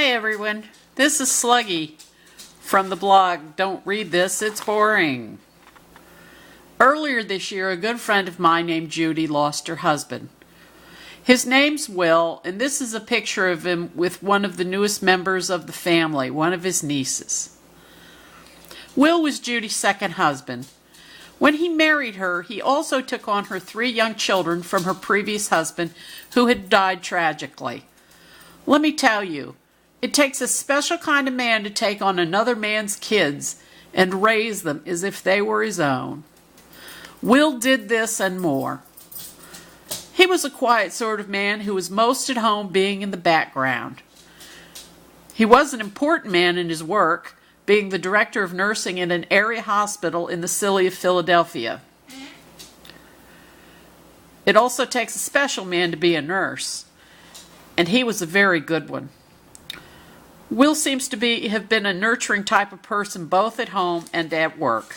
Hi everyone, this is Sluggy from the blog Don't Read This, It's Boring. Earlier this year, a good friend of mine named Judy lost her husband. His name's Will, and this is a picture of him with one of the newest members of the family, one of his nieces. Will was Judy's second husband. When he married her, he also took on her 3 young children from her previous husband who had died tragically. Let me tell you, it takes a special kind of man to take on another man's kids and raise them as if they were his own. Will did this and more. He was a quiet sort of man who was most at home being in the background. He was an important man in his work, being the director of nursing in an area hospital in the city of Philadelphia. It also takes a special man to be a nurse, and he was a very good one. Will seems to have been a nurturing type of person both at home and at work.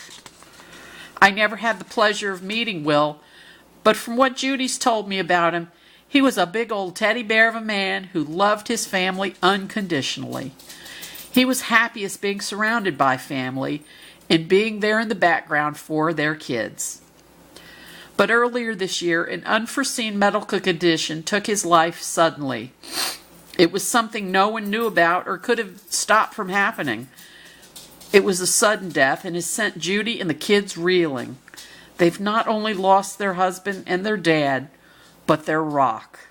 I never had the pleasure of meeting Will, but from what Judy's told me about him, he was a big old teddy bear of a man who loved his family unconditionally. He was happiest being surrounded by family and being there in the background for their kids. But earlier this year, an unforeseen medical condition took his life suddenly. It was something no one knew about or could have stopped from happening. It was a sudden death and has sent Judy and the kids reeling. They've not only lost their husband and their dad, but their rock.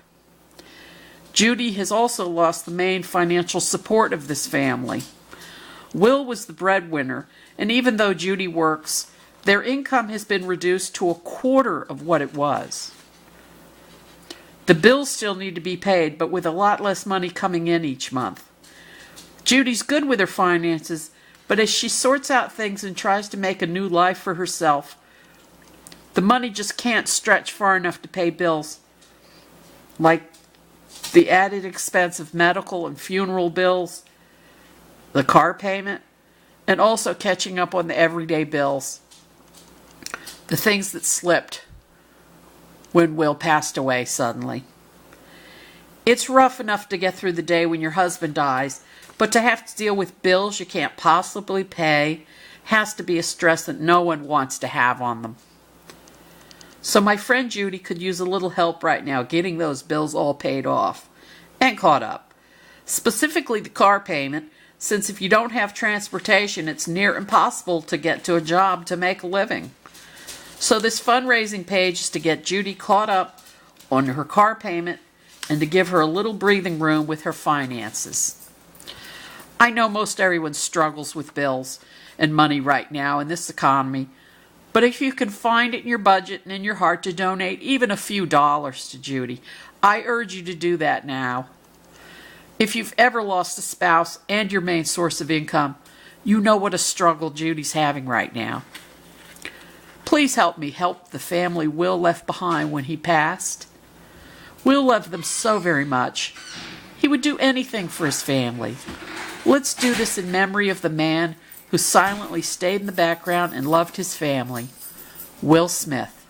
Judy has also lost the main financial support of this family. Will was the breadwinner, and even though Judy works, their income has been reduced to a quarter of what it was. The bills still need to be paid, but with a lot less money coming in each month. Judy's good with her finances, but as she sorts out things and tries to make a new life for herself, the money just can't stretch far enough to pay bills, like the added expense of medical and funeral bills, the car payment, and also catching up on the everyday bills, the things that slipped when Will passed away suddenly. It's rough enough to get through the day when your husband dies, but to have to deal with bills you can't possibly pay has to be a stress that no one wants to have on them. So my friend Judy could use a little help right now getting those bills all paid off and caught up. Specifically the car payment, since if you don't have transportation, it's near impossible to get to a job to make a living. So this fundraising page is to get Judy caught up on her car payment and to give her a little breathing room with her finances. I know most everyone struggles with bills and money right now in this economy, but if you can find it in your budget and in your heart to donate even a few dollars to Judy, I urge you to do that now. If you've ever lost a spouse and your main source of income, you know what a struggle Judy's having right now. Please help me help the family Will left behind when he passed. Will loved them so very much. He would do anything for his family. Let's do this in memory of the man who silently stayed in the background and loved his family, Will Smith.